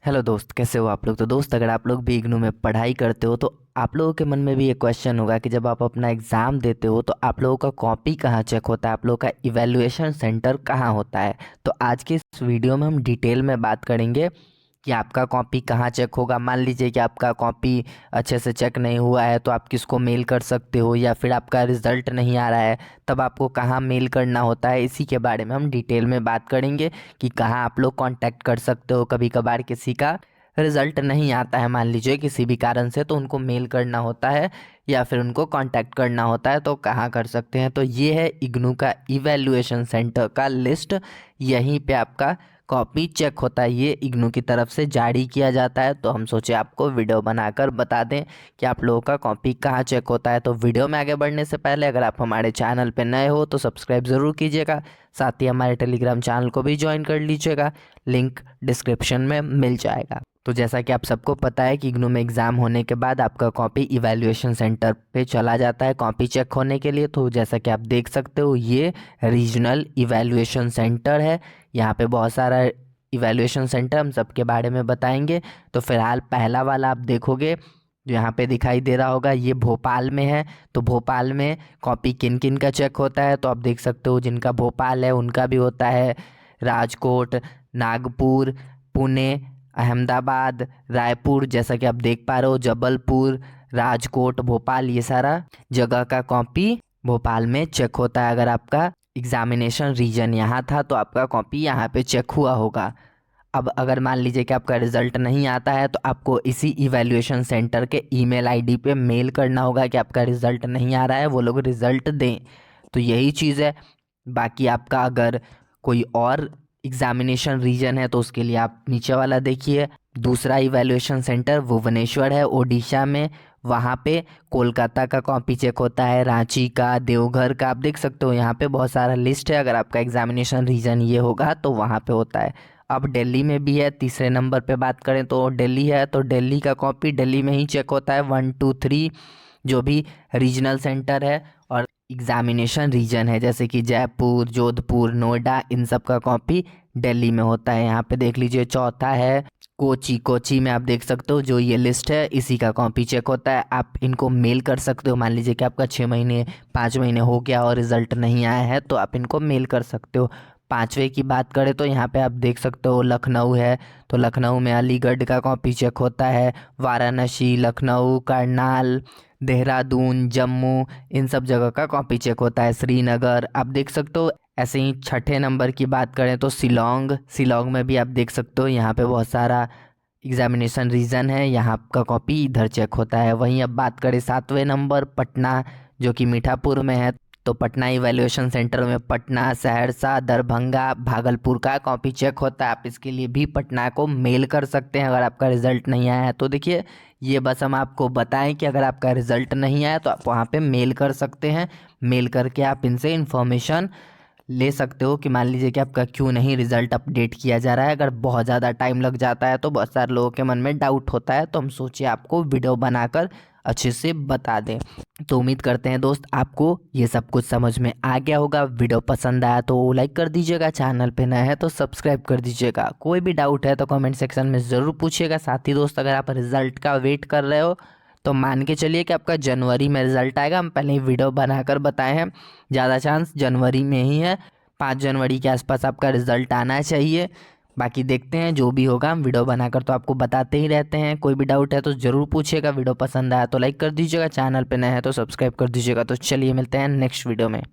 Hello दोस्त, कैसे हो आप लोग। तो दोस्त, अगर आप लोग भी इग्नू में पढ़ाई करते हो तो आप लोगों के मन में भी एक क्वेश्चन होगा कि जब आप अपना एग्ज़ाम देते हो तो आप लोगों का कॉपी कहाँ चेक होता है, आप लोगों का इवैल्यूएशन सेंटर कहाँ होता है। तो आज के इस वीडियो में हम डिटेल में बात करेंगे कि आपका कॉपी कहाँ चेक होगा। मान लीजिए कि आपका कॉपी अच्छे से चेक नहीं हुआ है तो आप किसको मेल कर सकते हो, या फिर आपका रिज़ल्ट नहीं आ रहा है तब आपको कहाँ मेल करना होता है। इसी के बारे में हम डिटेल में बात करेंगे कि कहाँ आप लोग कांटेक्ट कर सकते हो। कभी कभार किसी का रिज़ल्ट नहीं आता है, मान लीजिए किसी भी कारण से, तो उनको मेल करना होता है या फिर उनको कांटेक्ट करना होता है, तो कहाँ कर सकते हैं। तो ये है इग्नू का इवैल्यूएशन सेंटर का लिस्ट। यहीं पे आपका कॉपी चेक होता है, ये इग्नू की तरफ से जारी किया जाता है। तो हम सोचे आपको वीडियो बनाकर बता दें कि आप लोगों का कॉपी कहाँ चेक होता है। तो वीडियो में आगे बढ़ने से पहले अगर आप हमारे चैनल पे नए हो तो सब्सक्राइब ज़रूर कीजिएगा, साथ ही हमारे टेलीग्राम चैनल को भी ज्वाइन कर लीजिएगा, लिंक डिस्क्रिप्शन में मिल जाएगा। तो जैसा कि आप सबको पता है कि इग्नू में एग्ज़ाम होने के बाद आपका कॉपी इवैल्यूएशन सेंटर पे चला जाता है कॉपी चेक होने के लिए। तो जैसा कि आप देख सकते हो, ये रीजनल इवैल्यूएशन सेंटर है। यहाँ पे बहुत सारा इवैल्यूएशन सेंटर हम सबके बारे में बताएंगे। तो फिलहाल पहला वाला आप देखोगे जो यहाँ पे दिखाई दे रहा होगा, ये भोपाल में है। तो भोपाल में कॉपी किन किन का चेक होता है, तो आप देख सकते हो जिनका भोपाल है उनका भी होता है। राजकोट, नागपुर, पुणे, अहमदाबाद, रायपुर, जैसा कि आप देख पा रहे हो, जबलपुर, राजकोट, भोपाल, ये सारा जगह का कॉपी भोपाल में चेक होता है। अगर आपका एग्जामिनेशन रीजन यहाँ था तो आपका कॉपी यहाँ पे चेक हुआ होगा। अब अगर मान लीजिए कि आपका रिज़ल्ट नहीं आता है तो आपको इसी इवैल्यूएशन सेंटर के ईमेल आईडी पे मेल करना होगा कि आपका रिज़ल्ट नहीं आ रहा है, वो लोग रिज़ल्ट दें। तो यही चीज़ है। बाकी आपका अगर कोई और एग्जामिनेशन रीजन है तो उसके लिए आप नीचे वाला देखिए। दूसरा इवैल्यूएशन सेंटर भुवनेश्वर है, ओडिशा में। वहाँ पे कोलकाता का कॉपी चेक होता है, रांची का, देवघर का, आप देख सकते हो यहाँ पे बहुत सारा लिस्ट है। अगर आपका एग्जामिनेशन रीजन ये होगा तो वहाँ पे होता है। अब दिल्ली में भी है, तीसरे नंबर पे बात करें तो दिल्ली है। तो दिल्ली का कॉपी दिल्ली में ही चेक होता है, 1 2 3 जो भी रीजनल सेंटर है और एग्जामिनेशन रीजन है, जैसे कि जयपुर, जोधपुर, नोएडा, इन सब का कॉपी दिल्ली में होता है। यहाँ पे देख लीजिए चौथा है कोची। कोची में आप देख सकते हो जो ये लिस्ट है इसी का कॉपी चेक होता है। आप इनको मेल कर सकते हो। मान लीजिए कि आपका 6 महीने 5 महीने हो गया और रिजल्ट नहीं आया है तो आप इनको मेल कर सकते हो। पांचवे की बात करें तो यहाँ पे आप देख सकते हो लखनऊ है। तो लखनऊ में अलीगढ़ का कॉपी चेक होता है। वाराणसी, लखनऊ, करनाल, देहरादून, जम्मू, इन सब जगह का कॉपी चेक होता है। श्रीनगर आप देख सकते हो। ऐसे ही छठे नंबर की बात करें तो शिलोंग। शिलोंग में भी आप देख सकते हो, यहाँ पे बहुत सारा एग्जामिनेशन रीजन है, यहाँ का कॉपी इधर चेक होता है। वहीं अब बात करें सातवें नंबर पटना, जो कि मीठापुर में है। तो पटना इवैल्यूएशन सेंटर में पटना, सहरसा, दरभंगा, भागलपुर का कॉपी चेक होता है। आप इसके लिए भी पटना को मेल कर सकते हैं अगर आपका रिज़ल्ट नहीं आया है। तो देखिए, ये बस हम आपको बताएं कि अगर आपका रिज़ल्ट नहीं आया तो आप वहाँ पे मेल कर सकते हैं। मेल करके आप इनसे इन्फॉर्मेशन ले सकते हो कि मान लीजिए कि आपका क्यों नहीं रिज़ल्ट अपडेट किया जा रहा है। अगर बहुत ज़्यादा टाइम लग जाता है तो बहुत सारे लोगों के मन में डाउट होता है, तो हम सोचिए आपको वीडियो बनाकर अच्छे से बता दें। तो उम्मीद करते हैं दोस्त आपको ये सब कुछ समझ में आ गया होगा। वीडियो पसंद आया तो लाइक कर दीजिएगा, चैनल पे नए हैं तो सब्सक्राइब कर दीजिएगा। कोई भी डाउट है तो कमेंट सेक्शन में ज़रूर पूछिएगा। साथ ही दोस्त, अगर आप रिज़ल्ट का वेट कर रहे हो तो मान के चलिए कि आपका जनवरी में रिज़ल्ट आएगा। हम पहले ही वीडियो बनाकर बताए हैं, ज़्यादा चांस जनवरी में ही है। 5 जनवरी के आसपास आपका रिज़ल्ट आना चाहिए। बाकी देखते हैं जो भी होगा, हम वीडियो बनाकर तो आपको बताते ही रहते हैं। कोई भी डाउट है तो ज़रूर पूछिएगा। वीडियो पसंद आया तो लाइक कर दीजिएगा, चैनल पे नए हैं तो सब्सक्राइब कर दीजिएगा। तो चलिए मिलते हैं नेक्स्ट वीडियो में।